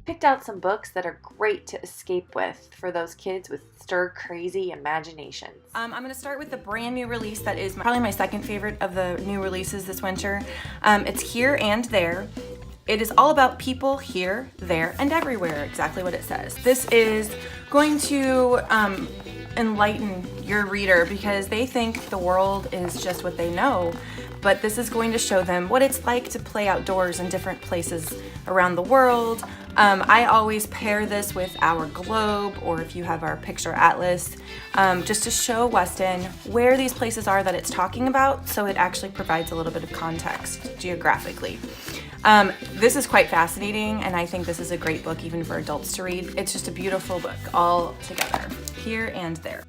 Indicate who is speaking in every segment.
Speaker 1: Picked out some books that are great to escape with for those kids with stir-crazy imaginations.
Speaker 2: I'm going to start with the brand new release that is probably my second favorite of the new releases this winter. It's Here and There. It is all about people here, there, and everywhere, exactly what it says. This is going to enlighten your reader because they think the world is just what they know, but this is going to show them what it's like to play outdoors in different places around the world. I always pair this with our globe, or if you have our picture atlas, just to show Weston where these places are that it's talking about, so it actually provides a little bit of context geographically. This is quite fascinating, and I think this is a great book even for adults to read. It's just a beautiful book all together, Here and There.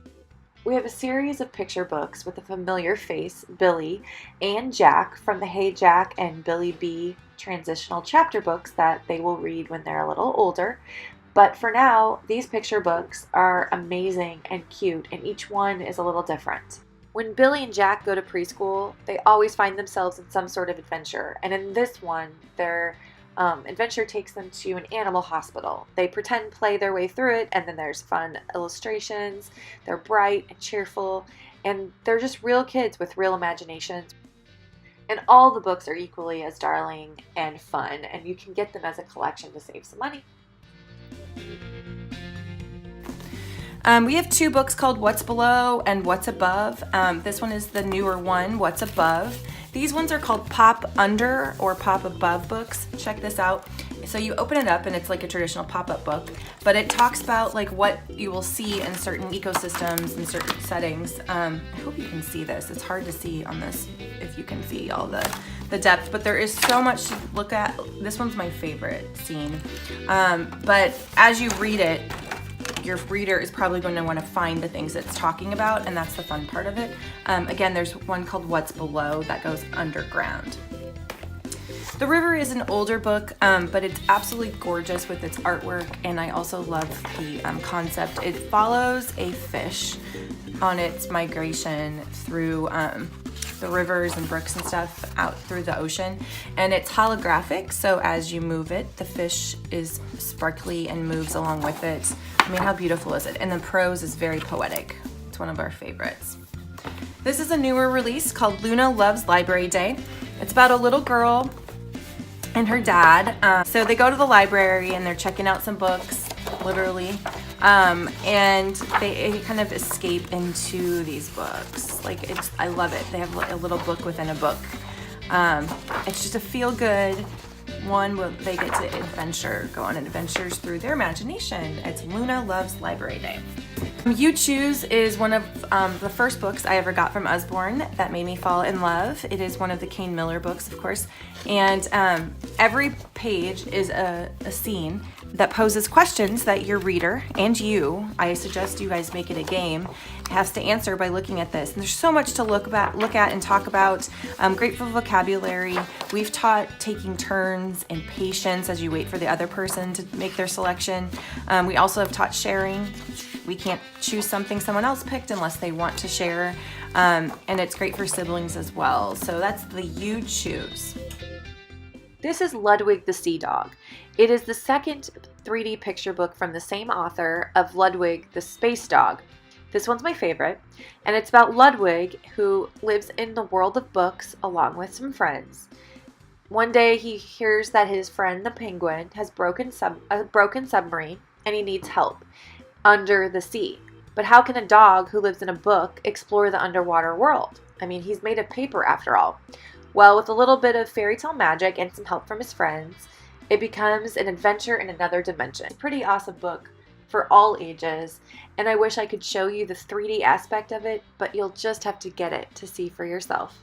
Speaker 1: We have a series of picture books with a familiar face, Billy and Jack, from the Hey Jack and Billy B transitional chapter books that they will read when they're a little older. But for now, these picture books are amazing and cute, and each one is a little different. When Billy and Jack go to preschool, they always find themselves in some sort of adventure, and in this one, their adventure takes them to an animal hospital. They pretend play their way through it, and then there's fun illustrations. They're bright and cheerful, and they're just real kids with real imaginations. And all the books are equally as darling and fun, and you can get them as a collection to save some money.
Speaker 2: We have two books called What's Below and What's Above. This one is the newer one, What's Above. These ones are called Pop Under or Pop Above books. Check this out. So you open it up and it's like a traditional pop-up book, but it talks about like what you will see in certain ecosystems and certain settings. I hope you can see this. It's hard to see on this if you can see all the depth, but there is so much to look at. This one's my favorite scene. But as you read it, your reader is probably going to want to find the things it's talking about, and that's the fun part of it. Again, there's one called What's Below that goes underground. The River is an older book, but it's absolutely gorgeous with its artwork, and I also love the concept. It follows a fish on its migration through the rivers and brooks and stuff out through the ocean, and it's holographic, so as you move it, the fish is sparkly and moves along with it. I mean, how beautiful is it? And the prose is very poetic. It's one of our favorites. This is a newer release called Luna Loves Library Day. It's about a little girl and her dad. So they go to the library and they're checking out some books, literally, and they kind of escape into these books. Like, I love it. They have a little book within a book. It's just a feel-good one where they get to go on adventures through their imagination. It's Luna Loves Library Day. You Choose is one of the first books I ever got from Usborne that made me fall in love. It is one of the Kane Miller books, of course, and every page is a scene that poses questions that your reader and you, I suggest you guys make it a game, has to answer by looking at this. And there's so much to look at and talk about. Great for vocabulary. We've taught taking turns and patience as you wait for the other person to make their selection. We also have taught sharing. We can't choose something someone else picked unless they want to share. And it's great for siblings as well. So that's the You Choose.
Speaker 1: This is Ludwig the Sea Dog. It is the second 3D picture book from the same author of Ludwig the Space Dog. This one's my favorite, and it's about Ludwig, who lives in the world of books along with some friends. One day he hears that his friend the penguin has a broken submarine and he needs help under the sea. But how can a dog who lives in a book explore the underwater world? I mean, he's made of paper after all. Well, with a little bit of fairy tale magic and some help from his friends, it becomes an adventure in another dimension. It's a pretty awesome book for all ages, and I wish I could show you the 3D aspect of it, but you'll just have to get it to see for yourself.